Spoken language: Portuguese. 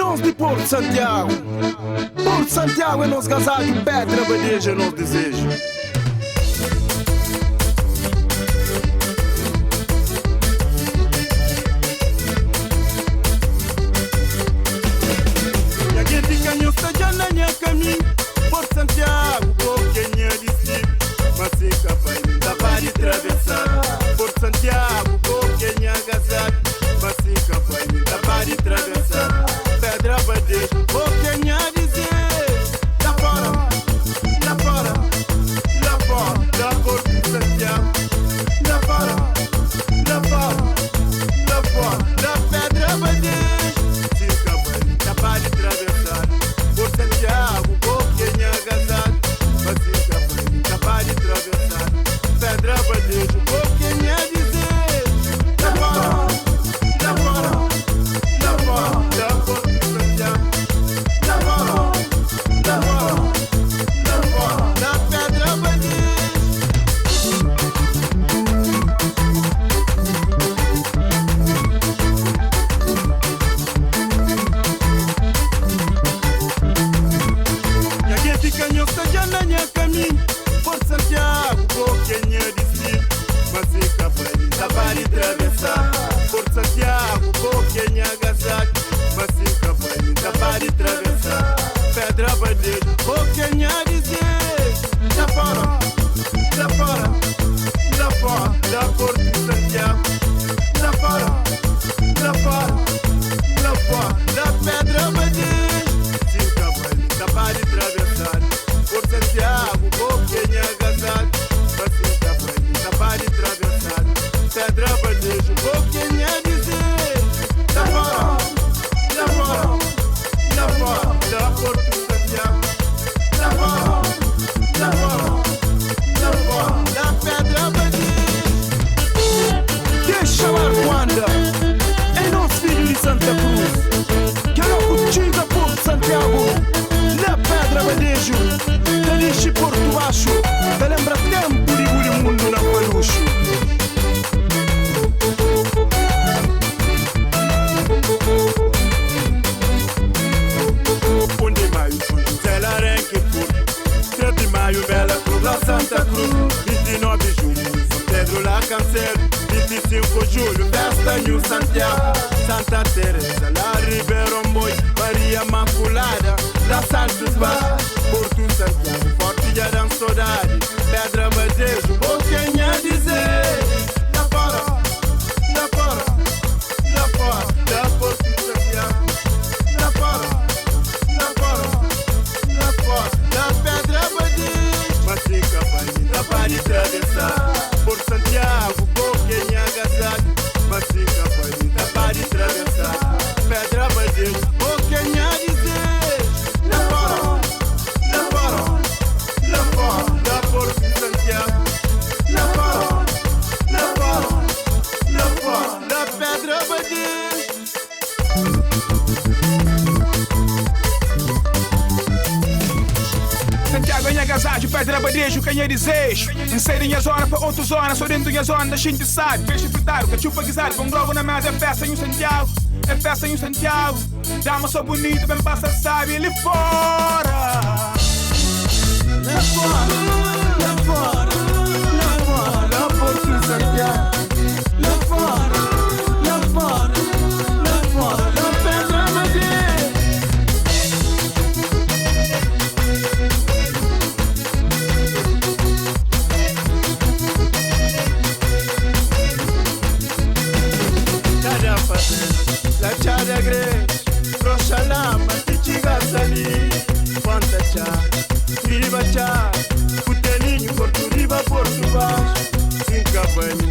nós de Porto Santiago. Porto Santiago é nosso gasalho, pedra, bandeja, é nosso desejo. E a gente ganhou já na minha caminho. Porto Santiago, quem é discípulo, mas se capaz de dar de atravessar. Porto Santiago, quem é agasalho, mas se capaz de dar de atravessar. Pedra, bandeja, quem é dizer, lá fora, lá fora, lá fora, da Porto Santiago, lá fora, lá fora, lá fora, da pedra, bandeja, se capaz de dar de atravessar. Porto Santiago, quem é agasalho, mas se capaz de dar de atravessar. Pedra, bandeja, quem é dizer, lá fora, lá fora, lá fora, da Porto Santiago, lá fora, lá fora, lá fora, da pedra, bandeja. E a gente ganhou já na minha caminho. Porto Santiago, quem é discípulo, mas se capaz de dar de atravessar. Porto Santiago, quem é agasalho, mas se capaz de dar de atravessar. Pedra, bandeja, quem é dizer, lá fora, lá fora, lá fora, da Porto Santiago, lá fora, lá fora, lá fora, da pedra, bandeja, se capaz de dar de atravessar. Porto Santiago, quem é agasalho, mas se capaz de dar de atravessar. Pedra, bandeja, quem é dizer, lá fora, lá fora, lá fora, da Porto Santiago, lá fora, lá fora, lá fora, da pedra, bandeja. Deixa Marquanda, é nosso filho de Santa Cruz, que é o Tinga Porto Santiago, na pedra, bandeja, Talixe Porto Baixo, te lembra tempo de o mundo na Paluxo. Bela Cruz, lá Santa Cruz, 29 de junho, São Pedro, lá Cancelo, 25 de julho, festa New Santiago, Santa Teresa, lá Ribeirão Boi, Maria Maculada, lá Santos Baixos, Porto Santiago, Forte de Aram Saudade, Pedra, Badejo, quem é dizer, lá fora, lá fora, lá fora, da Porto Santiago, lá fora, lá fora, lá fora, da Pedra, Badejo. Mas se capaz de dar de atravessar. Porto Santiago, quem é agasalho, mas se capaz de dar de atravessar. Pedra, bandeja, quem é dizer, lá fora, lá fora, lá fora, da Porto Santiago, lá fora, lá fora, lá fora, da pedra, bandeja. Santiago em agasalho, pedra, bandejo, quem é desejo. Inserir em zona para outra zona, só dentro da zona da gente sabe. Peixe fritado, cachupa guisado, com globo na mesa, é festa em Santiago. É festa em Santiago. Dama só bonita, bem passa, sabe, ele fora. Lá fora, lá fora, lá fora, da Porto Santiago, lá fora, lá fora, lá fora, da pedra, bandeja. La chada gre, Roshalama, Tichiga Sali, Fanta Cha, Riba Cha, Putelinho, Porto Riba, Porto Baixo, Cinca Banho,